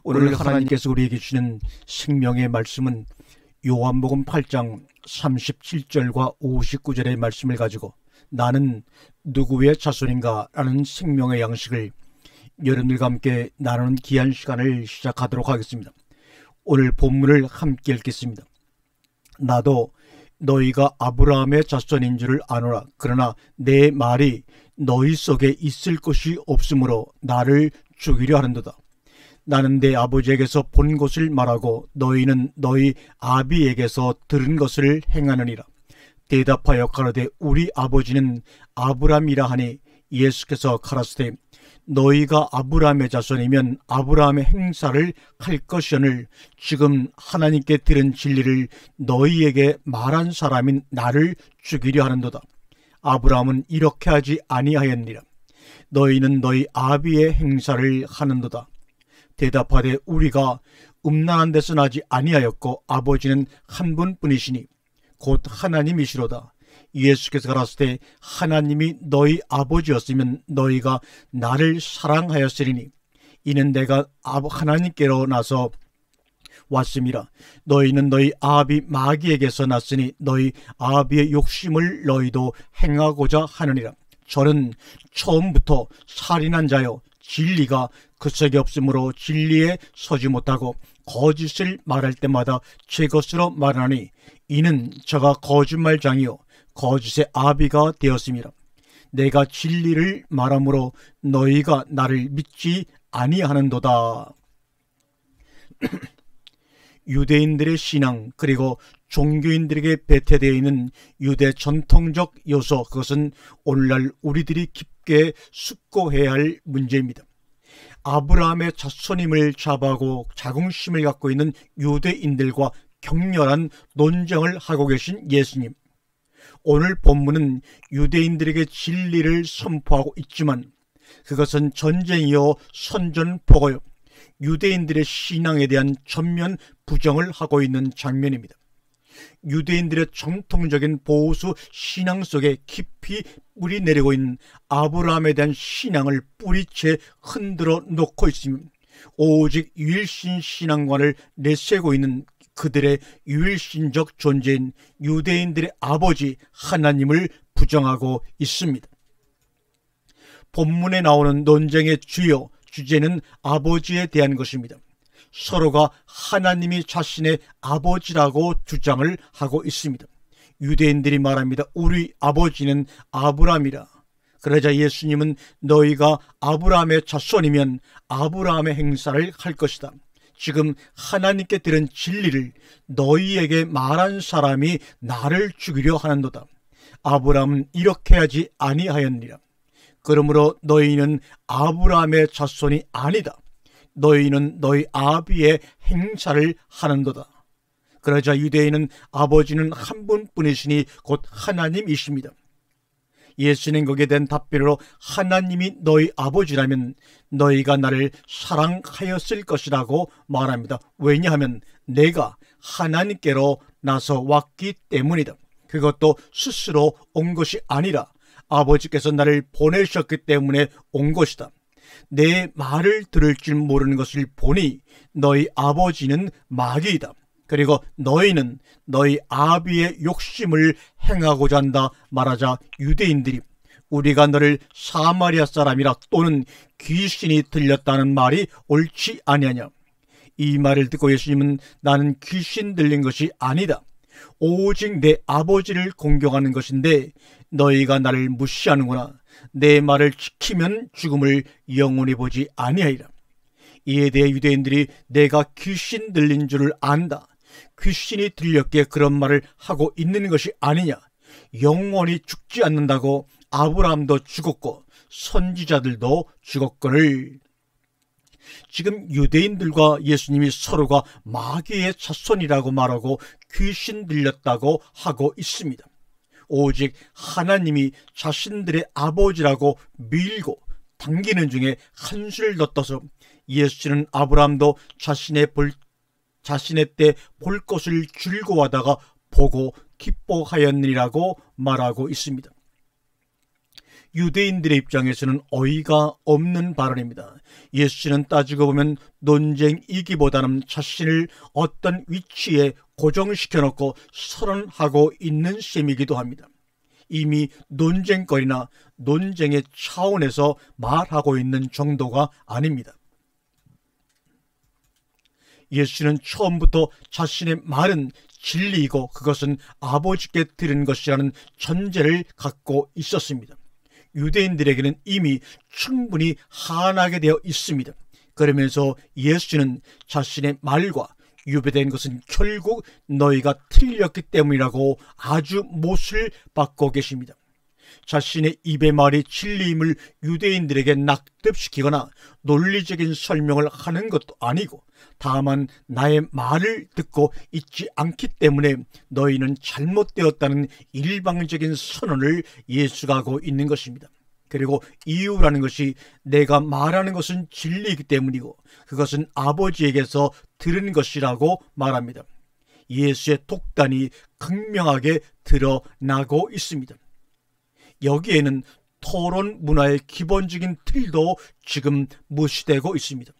오늘 하나님께서 우리에게 주시는 생명의 말씀은 요한복음 8장 37절과 59절의 말씀을 가지고 나는 누구의 자손인가 라는 생명의 양식을 여러분들과 함께 나누는 귀한 시간을 시작하도록 하겠습니다. 오늘 본문을 함께 읽겠습니다. 나도 너희가 아브라함의 자손인 줄을 아노라. 그러나 내 말이 너희 속에 있을 것이 없으므로 나를 죽이려 하는도다. 나는 내 아버지에게서 본 것을 말하고 너희는 너희 아비에게서 들은 것을 행하느니라. 대답하여 가로되 우리 아버지는 아브라함이라 하니 예수께서 가라사대 너희가 아브라함의 자손이면 아브라함의 행사를 할 것이오늘 지금 하나님께 들은 진리를 너희에게 말한 사람인 나를 죽이려 하는도다. 아브라함은 이렇게 하지 아니하였느니라. 너희는 너희 아비의 행사를 하는도다. 대답하되 우리가 음란한 데서 나지 아니하였고 아버지는 한 분뿐이시니 곧 하나님이시로다. 예수께서 가라사대 하나님이 너희 아버지였으면 너희가 나를 사랑하였으리니 이는 내가 하나님께로 나서 왔음이라. 너희는 너희 아비 마귀에게서 났으니 너희 아비의 욕심을 너희도 행하고자 하느니라. 저는 처음부터 살인한 자요 진리가 그 속에 없으므로 진리에 서지 못하고 거짓을 말할 때마다 제 것으로 말하니 이는 저가 거짓말장이요 거짓의 아비가 되었음이라. 내가 진리를 말하므로 너희가 나를 믿지 아니하는도다. 유대인들의 신앙 그리고 종교인들에게 배태되어 있는 유대 전통적 요소, 그것은 오늘날 우리들이 깊게 숙고해야 할 문제입니다. 아브라함의 자손임을 자부하고 자긍심을 갖고 있는 유대인들과 격렬한 논쟁을 하고 계신 예수님. 오늘 본문은 유대인들에게 진리를 선포하고 있지만 그것은 전쟁이요 선전포고요 유대인들의 신앙에 대한 전면 부정을 하고 있는 장면입니다. 유대인들의 정통적인 보수 신앙 속에 깊이 뿌리 내리고 있는 아브라함에 대한 신앙을 뿌리채 흔들어 놓고 있으며 오직 유일신 신앙관을 내세우고 있는 그들의 유일신적 존재인 유대인들의 아버지 하나님을 부정하고 있습니다. 본문에 나오는 논쟁의 주요 주제는 아버지에 대한 것입니다. 서로가 하나님이 자신의 아버지라고 주장을 하고 있습니다. 유대인들이 말합니다. 우리 아버지는 아브라함이라. 그러자 예수님은 너희가 아브라함의 자손이면 아브라함의 행사를 할 것이다. 지금 하나님께 들은 진리를 너희에게 말한 사람이 나를 죽이려 하는도다. 아브라함은 이렇게 하지 아니하였느니라. 그러므로 너희는 아브라함의 자손이 아니다. 너희는 너희 아비의 행사를 하는도다. 그러자 유대인은 아버지는 한 분뿐이시니 곧 하나님이십니다. 예수는 거기에 대한 답변으로 하나님이 너희 아버지라면 너희가 나를 사랑하였을 것이라고 말합니다. 왜냐하면 내가 하나님께로 나서 왔기 때문이다. 그것도 스스로 온 것이 아니라 아버지께서 나를 보내셨기 때문에 온 것이다. 내 말을 들을 줄 모르는 것을 보니 너희 아버지는 마귀이다. 그리고 너희는 너희 아비의 욕심을 행하고자 한다 말하자 유대인들이 우리가 너를 사마리아 사람이라 또는 귀신이 들렸다는 말이 옳지 아니하냐. 이 말을 듣고 예수님은 나는 귀신 들린 것이 아니다. 오직 내 아버지를 공경하는 것인데 너희가 나를 무시하는구나. 내 말을 지키면 죽음을 영원히 보지 아니하리라. 이에 대해 유대인들이 내가 귀신 들린 줄을 안다. 귀신이 들렸기에 그런 말을 하고 있는 것이 아니냐. 영원히 죽지 않는다고 아브라함도 죽었고 선지자들도 죽었거늘. 지금 유대인들과 예수님이 서로가 마귀의 자손이라고 말하고 귀신 들렸다고 하고 있습니다. 오직 하나님이 자신들의 아버지라고 밀고 당기는 중에 한술 더 떠서 예수는 아브라함도 자신의 때 볼 것을 즐거워하다가 보고 기뻐하였느니라고 말하고 있습니다. 유대인들의 입장에서는 어이가 없는 발언입니다. 예수는 따지고 보면 논쟁이기보다는 자신을 어떤 위치에 고정시켜 놓고 선언하고 있는 셈이기도 합니다. 이미 논쟁거리나 논쟁의 차원에서 말하고 있는 정도가 아닙니다. 예수는 처음부터 자신의 말은 진리이고 그것은 아버지께 들은 것이라는 전제를 갖고 있었습니다. 유대인들에게는 이미 충분히 한하게 되어 있습니다. 그러면서 예수는 자신의 말과 유배된 것은 결국 너희가 틀렸기 때문이라고 아주 못을 받고 계십니다. 자신의 입의 말이 진리임을 유대인들에게 납득시키거나 논리적인 설명을 하는 것도 아니고 다만 나의 말을 듣고 있지 않기 때문에 너희는 잘못되었다는 일방적인 선언을 예수가 하고 있는 것입니다. 그리고 이유라는 것이 내가 말하는 것은 진리이기 때문이고 그것은 아버지에게서 들은 것이라고 말합니다. 예수의 독단이 극명하게 드러나고 있습니다. 여기에는 토론 문화의 기본적인 틀도 지금 무시되고 있습니다.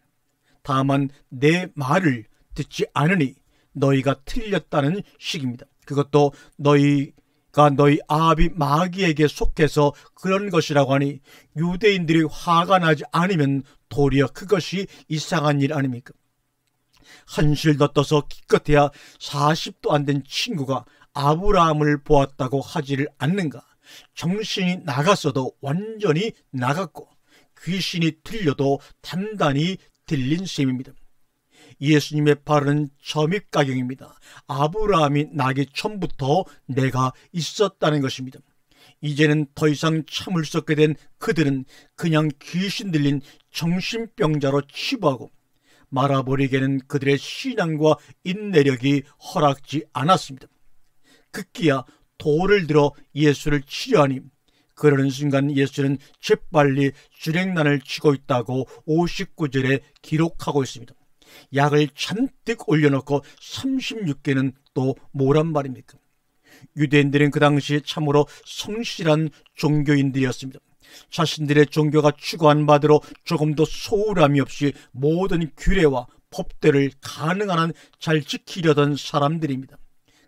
다만 내 말을 듣지 않으니 너희가 틀렸다는 식입니다. 그것도 너희가 너희 아비 마귀에게 속해서 그런 것이라고 하니 유대인들이 화가 나지 않으면 도리어 그것이 이상한 일 아닙니까? 한실 더 떠서 기껏해야 40도 안 된 친구가 아브라함을 보았다고 하지를 않는가? 정신이 나갔어도 완전히 나갔고 귀신이 들려도 단단히 들린 셈입니다. 예수님의 발언은 점입가경입니다. 아브라함이 나기 전부터 내가 있었다는 것입니다. 이제는 더 이상 참을 수 없게 된 그들은 그냥 귀신 들린 정신병자로 치부하고 말아버리기에는 그들의 신앙과 인내력이 허락지 않았습니다. 급기야 돌을 들어 예수를 치려하니 그러는 순간 예수는 재빨리 주랭난을 치고 있다고 59절에 기록하고 있습니다. 약을 잔뜩 올려놓고 36개는 또 뭐란 말입니까? 유대인들은 그 당시에 참으로 성실한 종교인들이었습니다. 자신들의 종교가 추구한 바대로 조금도 소홀함이 없이 모든 규례와 법대를 가능한 한 잘 지키려던 사람들입니다.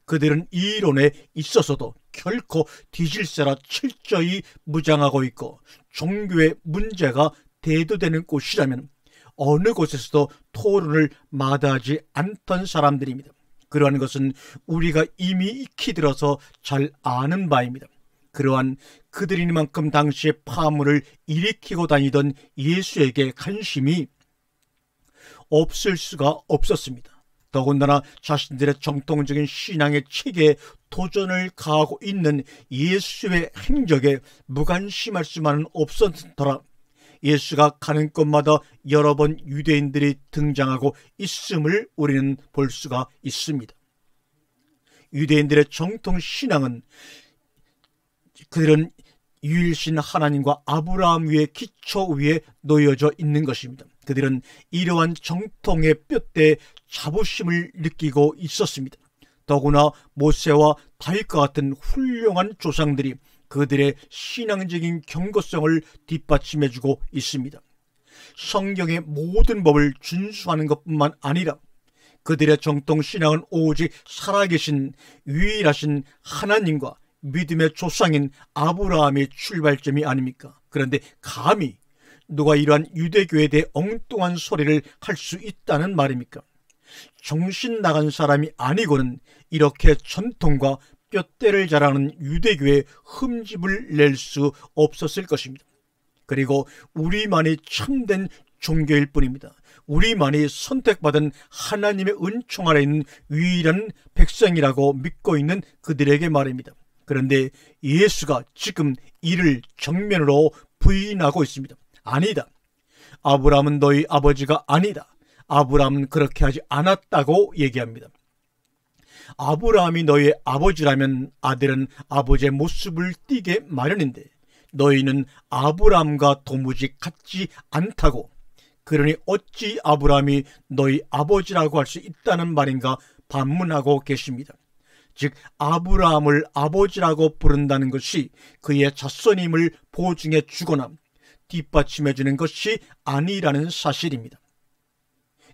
그들은 이 이론에 있어서도 결코 뒤질세라 철저히 무장하고 있고 종교의 문제가 대두되는 곳이라면 어느 곳에서도 토론을 마다하지 않던 사람들입니다. 그러한 것은 우리가 이미 익히 들어서 잘 아는 바입니다. 그러한 그들이니만큼 당시에 파문을 일으키고 다니던 예수에게 관심이 없을 수가 없었습니다. 더군다나 자신들의 정통적인 신앙의 체계에 도전을 가하고 있는 예수의 행적에 무관심할 수만은 없었더라. 예수가 가는 곳마다 여러 번 유대인들이 등장하고 있음을 우리는 볼 수가 있습니다. 유대인들의 정통 신앙은 그들은 유일신 하나님과 아브라함 위의 기초 위에 놓여져 있는 것입니다. 그들은 이러한 정통의 뼈대에 자부심을 느끼고 있었습니다. 더구나 모세와 다윗과 같은 훌륭한 조상들이 그들의 신앙적인 경고성을 뒷받침해주고 있습니다. 성경의 모든 법을 준수하는 것뿐만 아니라 그들의 정통 신앙은 오직 살아계신 유일하신 하나님과 믿음의 조상인 아브라함의 출발점이 아닙니까? 그런데 감히 누가 이러한 유대교에 대해 엉뚱한 소리를 할 수 있다는 말입니까? 정신 나간 사람이 아니고는 이렇게 전통과 뼈대를 자랑하는 유대교에 흠집을 낼 수 없었을 것입니다. 그리고 우리만이 참된 종교일 뿐입니다. 우리만이 선택받은 하나님의 은총 아래 있는 유일한 백성이라고 믿고 있는 그들에게 말입니다. 그런데 예수가 지금 이를 정면으로 부인하고 있습니다. 아니다. 아브라함은 너희 아버지가 아니다. 아브라함은 그렇게 하지 않았다고 얘기합니다. 아브라함이 너희의 아버지라면 아들은 아버지의 모습을 띠게 마련인데 너희는 아브라함과 도무지 같지 않다고, 그러니 어찌 아브라함이 너희 아버지라고 할 수 있다는 말인가 반문하고 계십니다. 즉 아브라함을 아버지라고 부른다는 것이 그의 자손임을 보증해 주거나 뒷받침해 주는 것이 아니라는 사실입니다.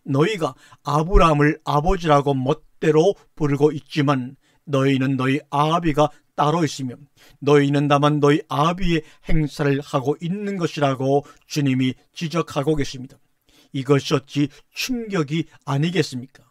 너희가 아브라함을 아버지라고 멋대로 부르고 있지만 너희는 너희 아비가 따로 있으며 너희는 다만 너희 아비의 행사를 하고 있는 것이라고 주님이 지적하고 계십니다. 이것이 어찌 충격이 아니겠습니까?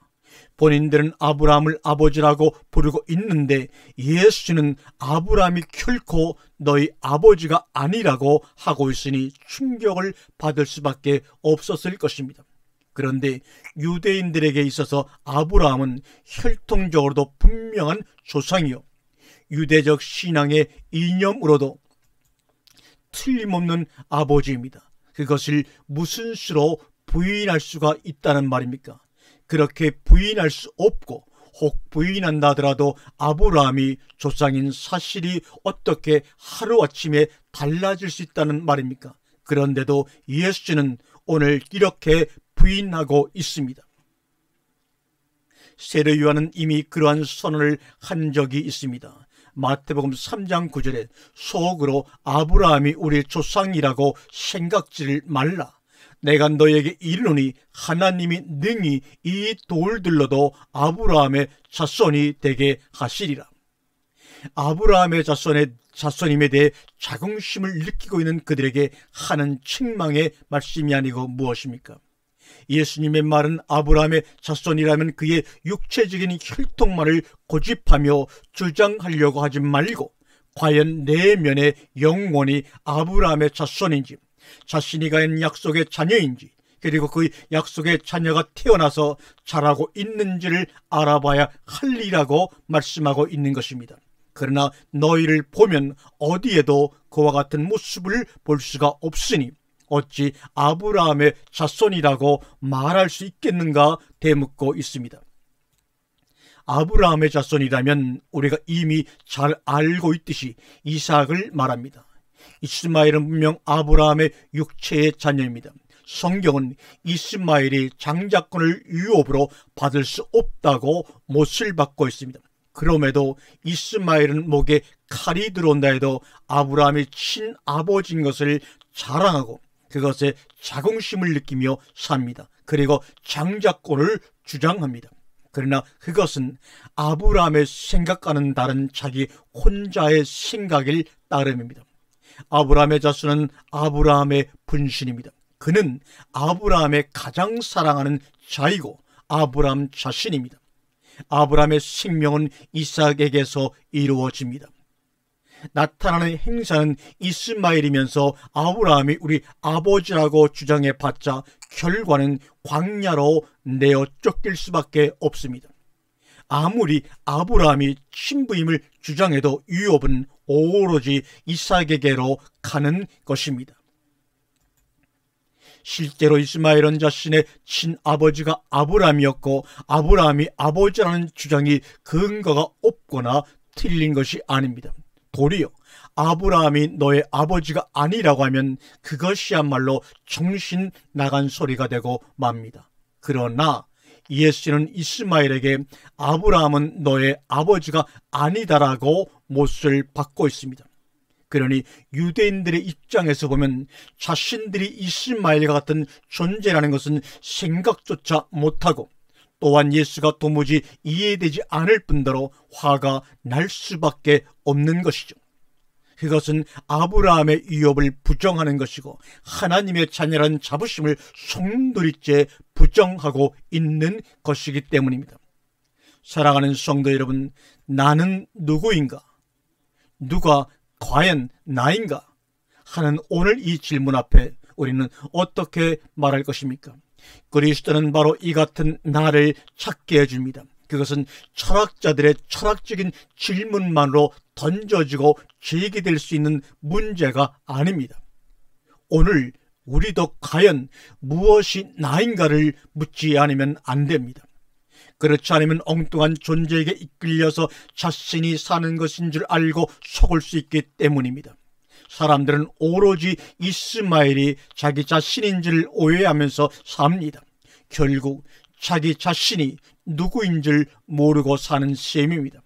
본인들은 아브라함을 아버지라고 부르고 있는데 예수는 아브라함이 결코 너희 아버지가 아니라고 하고 있으니 충격을 받을 수밖에 없었을 것입니다. 그런데 유대인들에게 있어서 아브라함은 혈통적으로도 분명한 조상이요 유대적 신앙의 이념으로도 틀림없는 아버지입니다. 그것을 무슨 수로 부인할 수가 있다는 말입니까? 그렇게 부인할 수 없고 혹 부인한다 하더라도 아브라함이 조상인 사실이 어떻게 하루아침에 달라질 수 있다는 말입니까? 그런데도 예수는 오늘 이렇게 부인하고 있습니다. 세례 요한은 이미 그러한 선언을 한 적이 있습니다. 마태복음 3장 9절에 속으로 아브라함이 우리 조상이라고 생각지를 말라. 내가 너에게 이르노니 하나님이 능히 이 돌들로도 아브라함의 자손이 되게 하시리라. 아브라함의 자손임에 대해 자긍심을 느끼고 있는 그들에게 하는 책망의 말씀이 아니고 무엇입니까? 예수님의 말은 아브라함의 자손이라면 그의 육체적인 혈통만을 고집하며 주장하려고 하지 말고 과연 내면의 영혼이 아브라함의 자손인지 자신이 가진 약속의 자녀인지 그리고 그 약속의 자녀가 태어나서 자라고 있는지를 알아봐야 할 일이라고 말씀하고 있는 것입니다. 그러나 너희를 보면 어디에도 그와 같은 모습을 볼 수가 없으니 어찌 아브라함의 자손이라고 말할 수 있겠는가 되묻고 있습니다. 아브라함의 자손이라면 우리가 이미 잘 알고 있듯이 이삭을 말합니다. 이스마엘은 분명 아브라함의 육체의 자녀입니다. 성경은 이스마엘이 장자권을 유업으로 받을 수 없다고 못을 받고 있습니다. 그럼에도 이스마엘은 목에 칼이 들어온다 해도 아브라함이 친아버지인 것을 자랑하고 그것에 자긍심을 느끼며 삽니다. 그리고 장자권을 주장합니다. 그러나 그것은 아브라함의 생각과는 다른 자기 혼자의 생각일 따름입니다. 아브라함의 자손은 아브라함의 분신입니다. 그는 아브라함의 가장 사랑하는 자이고 아브라함 자신입니다. 아브라함의 생명은 이삭에게서 이루어집니다. 나타나는 행사는 이스마엘이면서 아브라함이 우리 아버지라고 주장해봤자 결과는 광야로 내어 쫓길 수밖에 없습니다. 아무리 아브라함이 친부임을 주장해도 유업은 오로지 이삭에게로 가는 것입니다. 실제로 이스마엘은 자신의 친아버지가 아브라함이었고 아브라함이 아버지라는 주장이 근거가 없거나 틀린 것이 아닙니다. 도리어 아브라함이 너의 아버지가 아니라고 하면 그것이야말로 정신 나간 소리가 되고 맙니다. 그러나 예수는 이스마엘에게 아브라함은 너의 아버지가 아니다라고 못을 받고 있습니다. 그러니 유대인들의 입장에서 보면 자신들이 이스마엘과 같은 존재라는 것은 생각조차 못하고 또한 예수가 도무지 이해되지 않을 뿐더러 화가 날 수밖에 없는 것이죠. 그것은 아브라함의 유업을 부정하는 것이고 하나님의 자녀라는 자부심을 송두리째 부정하고 있는 것이기 때문입니다. 사랑하는 성도 여러분, 나는 누구인가? 누가 과연 나인가? 하는 오늘 이 질문 앞에 우리는 어떻게 말할 것입니까? 그리스도는 바로 이 같은 나를 찾게 해줍니다. 그것은 철학자들의 철학적인 질문만으로 던져지고 제기될 수 있는 문제가 아닙니다. 오늘 우리도 과연 무엇이 나인가를 묻지 않으면 안 됩니다. 그렇지 않으면 엉뚱한 존재에게 이끌려서 자신이 사는 것인 줄 알고 속을 수 있기 때문입니다. 사람들은 오로지 이스마엘이 자기 자신인 줄 오해하면서 삽니다. 결국 자기 자신이 누구인 줄 모르고 사는 셈입니다.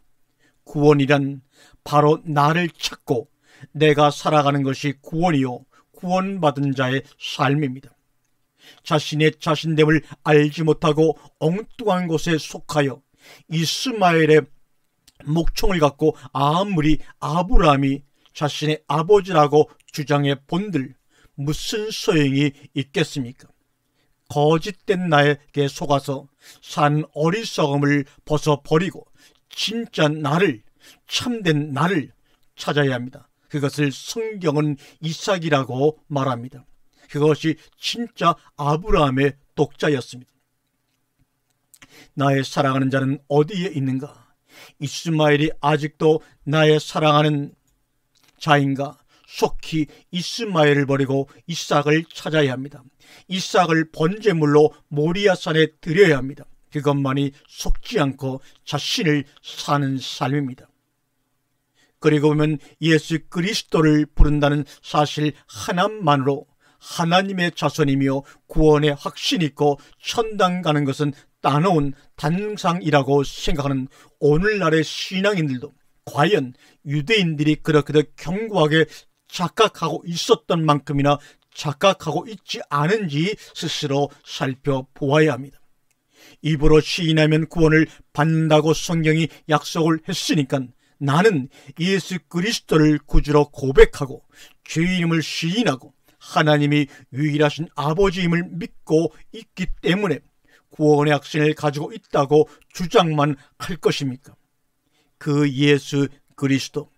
구원이란 바로 나를 찾고 내가 살아가는 것이 구원이요 구원받은 자의 삶입니다. 자신의 자신됨을 알지 못하고 엉뚱한 곳에 속하여 이스마엘의 목총을 갖고 아무리 아브라함이 자신의 아버지라고 주장해 본들 무슨 소용이 있겠습니까? 거짓된 나에게 속아서 산 어리석음을 벗어버리고 진짜 나를, 참된 나를 찾아야 합니다. 그것을 성경은 이삭이라고 말합니다. 그것이 진짜 아브라함의 독자였습니다. 나의 사랑하는 자는 어디에 있는가? 이스마엘이 아직도 나의 사랑하는 자인가? 속히 이스마엘을 버리고 이삭을 찾아야 합니다. 이삭을 번제물로 모리아산에 드려야 합니다. 그것만이 속지 않고 자신을 사는 삶입니다. 그리고 보면 예수 그리스도를 부른다는 사실 하나만으로 하나님의 자손이며 구원의 확신이 있고 천당 가는 것은 따놓은 단상이라고 생각하는 오늘날의 신앙인들도 과연 유대인들이 그렇게도 견고하게 착각하고 있었던 만큼이나 착각하고 있지 않은지 스스로 살펴보아야 합니다. 입으로 시인하면 구원을 받는다고 성경이 약속을 했으니까 나는 예수 그리스도를 구주로 고백하고 죄인임을 시인하고 하나님이 유일하신 아버지임을 믿고 있기 때문에 구원의 확신을 가지고 있다고 주장만 할 것입니까? 그 예수 그리스도,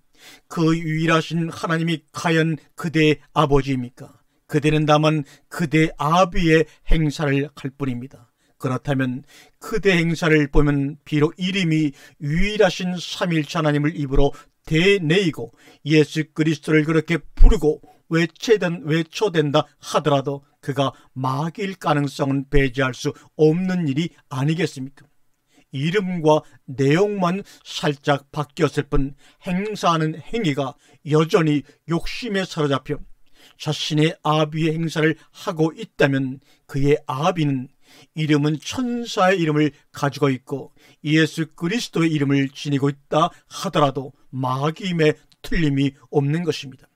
그 유일하신 하나님이 과연 그대의 아버지입니까? 그대는 다만 그대 아비의 행사를 할 뿐입니다. 그렇다면 그대 행사를 보면 비록 이름이 유일하신 삼일체 하나님을 입으로 대내이고 예수 그리스도를 그렇게 부르고 외쳐댄다 하더라도 그가 마귀일 가능성은 배제할 수 없는 일이 아니겠습니까? 이름과 내용만 살짝 바뀌었을 뿐 행사하는 행위가 여전히 욕심에 사로잡혀 자신의 아비의 행사를 하고 있다면 그의 아비는 이름은 천사의 이름을 가지고 있고 예수 그리스도의 이름을 지니고 있다 하더라도 마귀임에 틀림이 없는 것입니다.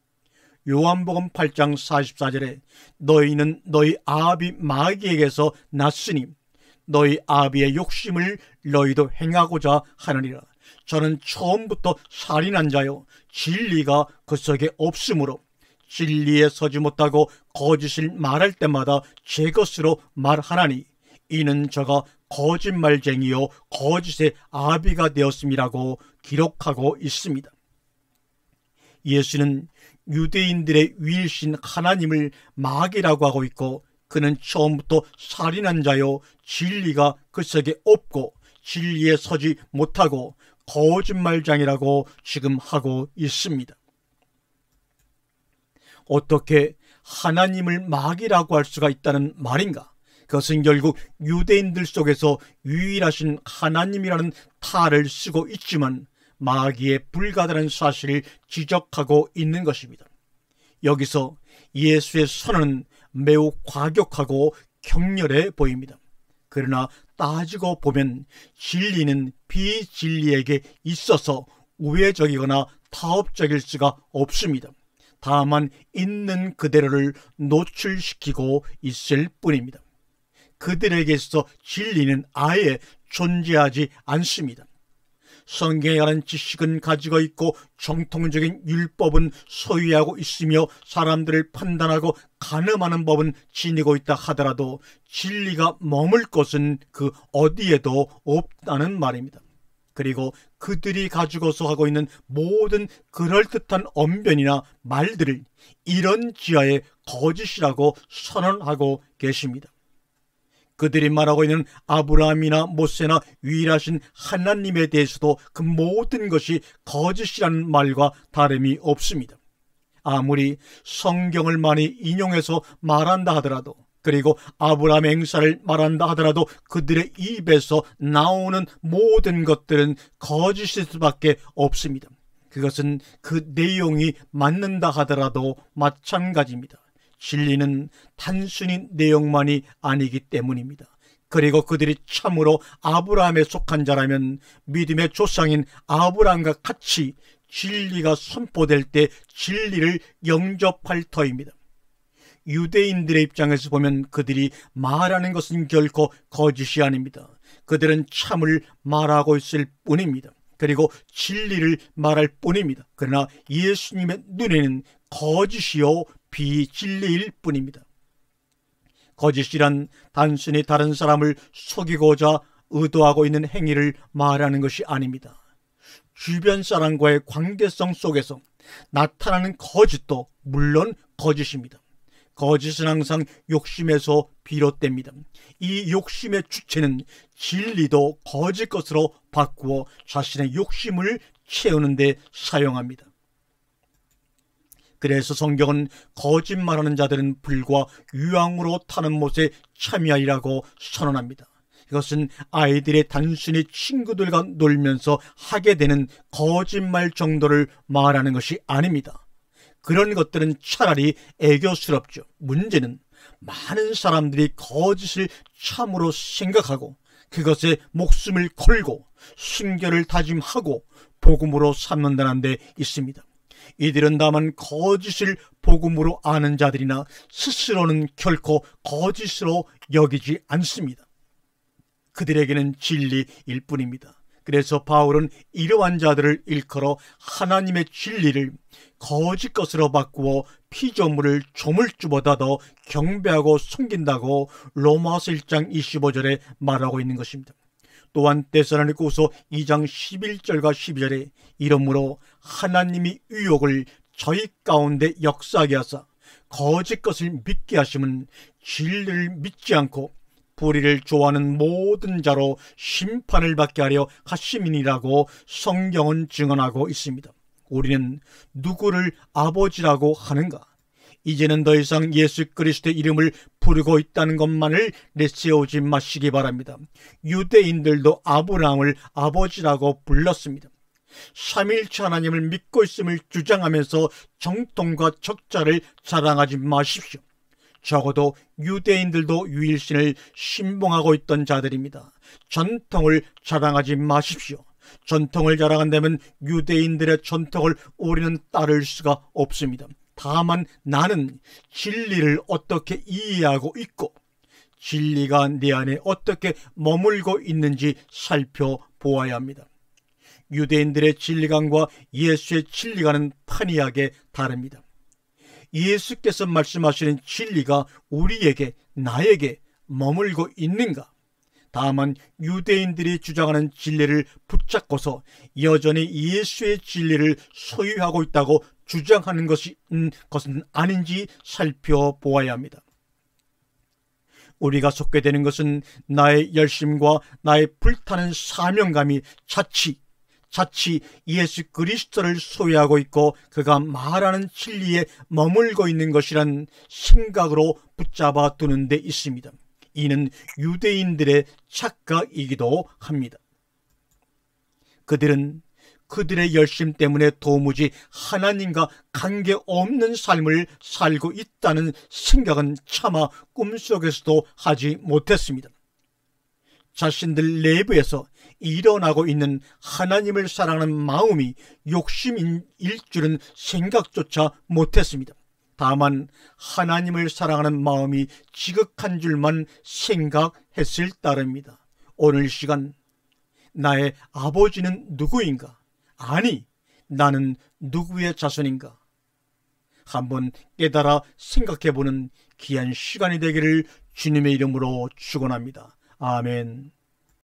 요한복음 8장 44절에 너희는 너희 아비 마귀에게서 났으니 너희 아비의 욕심을 너희도 행하고자 하느니라. 저는 처음부터 살인한 자요 진리가 그 속에 없으므로 진리에 서지 못하고 거짓을 말할 때마다 제 것으로 말하나니 이는 저가 거짓말쟁이요 거짓의 아비가 되었음이라고 기록하고 있습니다. 예수는 유대인들의 위일신 하나님을 마귀라고 하고 있고 그는 처음부터 살인한 자요 진리가 그 속에 없고 진리에 서지 못하고 거짓말장이라고 지금 하고 있습니다. 어떻게 하나님을 마귀라고 할 수가 있다는 말인가? 그것은 결국 유대인들 속에서 유일하신 하나님이라는 탈을 쓰고 있지만 마귀에 불과하다는 사실을 지적하고 있는 것입니다. 여기서 예수의 선언은 매우 과격하고 격렬해 보입니다. 그러나 따지고 보면 진리는 비진리에게 있어서 우회적이거나 타협적일 수가 없습니다. 다만 있는 그대로를 노출시키고 있을 뿐입니다. 그들에게 있어 진리는 아예 존재하지 않습니다. 성경에 관한 지식은 가지고 있고 정통적인 율법은 소유하고 있으며 사람들을 판단하고 가늠하는 법은 지니고 있다 하더라도 진리가 머물 곳은 그 어디에도 없다는 말입니다. 그리고 그들이 가지고서 하고 있는 모든 그럴듯한 언변이나 말들을 이런 지하의 거짓이라고 선언하고 계십니다. 그들이 말하고 있는 아브라함이나 모세나 유일하신 하나님에 대해서도 그 모든 것이 거짓이라는 말과 다름이 없습니다. 아무리 성경을 많이 인용해서 말한다 하더라도 그리고 아브라함의 행사를 말한다 하더라도 그들의 입에서 나오는 모든 것들은 거짓일 수밖에 없습니다. 그것은 그 내용이 맞는다 하더라도 마찬가지입니다. 진리는 단순히 내용만이 아니기 때문입니다. 그리고 그들이 참으로 아브라함에 속한 자라면 믿음의 조상인 아브라함과 같이 진리가 선포될 때 진리를 영접할 터입니다. 유대인들의 입장에서 보면 그들이 말하는 것은 결코 거짓이 아닙니다. 그들은 참을 말하고 있을 뿐입니다. 그리고 진리를 말할 뿐입니다. 그러나 예수님의 눈에는 거짓이요 비진리일 뿐입니다. 거짓이란 단순히 다른 사람을 속이고자 의도하고 있는 행위를 말하는 것이 아닙니다. 주변 사람과의 관계성 속에서 나타나는 거짓도 물론 거짓입니다. 거짓은 항상 욕심에서 비롯됩니다. 이 욕심의 주체는 진리도 거짓 것으로 바꾸어 자신의 욕심을 채우는 데 사용합니다. 그래서 성경은 거짓말하는 자들은 불과 유황으로 타는 못에 참여하리라고 선언합니다. 이것은 아이들의 단순히 친구들과 놀면서 하게 되는 거짓말 정도를 말하는 것이 아닙니다. 그런 것들은 차라리 애교스럽죠. 문제는 많은 사람들이 거짓을 참으로 생각하고 그것에 목숨을 걸고 순결을 다짐하고 복음으로 삼는다는 데 있습니다. 이들은 다만 거짓을 복음으로 아는 자들이나 스스로는 결코 거짓으로 여기지 않습니다. 그들에게는 진리일 뿐입니다. 그래서 바울은 이러한 자들을 일컬어 하나님의 진리를 거짓 것으로 바꾸어 피조물을 조물주보다 더 경배하고 섬긴다고 로마서 1장 25절에 말하고 있는 것입니다. 또한 데살로니가후서 2장 11절과 12절에 이러므로 하나님이 의욕을 저희 가운데 역사하게 하사 거짓 것을 믿게 하심은 진리를 믿지 않고 불의를 좋아하는 모든 자로 심판을 받게 하려 하심이니라고 성경은 증언하고 있습니다. 우리는 누구를 아버지라고 하는가? 이제는 더 이상 예수 그리스도의 이름을 부르고 있다는 것만을 내세우지 마시기 바랍니다. 유대인들도 아브라함을 아버지라고 불렀습니다. 삼위일체 하나님을 믿고 있음을 주장하면서 정통과 적자를 자랑하지 마십시오. 적어도 유대인들도 유일신을 신봉하고 있던 자들입니다. 전통을 자랑하지 마십시오. 전통을 자랑한다면 유대인들의 전통을 우리는 따를 수가 없습니다. 다만 나는 진리를 어떻게 이해하고 있고 진리가 내 안에 어떻게 머물고 있는지 살펴보아야 합니다. 유대인들의 진리관과 예수의 진리관은 판이하게 다릅니다. 예수께서 말씀하시는 진리가 우리에게, 나에게 머물고 있는가? 다만 유대인들이 주장하는 진리를 붙잡고서 여전히 예수의 진리를 소유하고 있다고 주장하는 것은 아닌지 살펴보아야 합니다. 우리가 속게 되는 것은 나의 열심과 나의 불타는 사명감이 자칫 예수 그리스도를 소유하고 있고 그가 말하는 진리에 머물고 있는 것이란 생각으로 붙잡아 두는 데 있습니다. 이는 유대인들의 착각이기도 합니다. 그들은 그들의 열심 때문에 도무지 하나님과 관계없는 삶을 살고 있다는 생각은 차마 꿈속에서도 하지 못했습니다. 자신들 내부에서 일어나고 있는 하나님을 사랑하는 마음이 욕심일 줄은 생각조차 못했습니다. 다만 하나님을 사랑하는 마음이 지극한 줄만 생각했을 따름입니다. 오늘 시간 나의 아버지는 누구인가? 아니, 나는 누구의 자손인가? 한번 깨달아 생각해보는 귀한 시간이 되기를 주님의 이름으로 축원합니다. 아멘.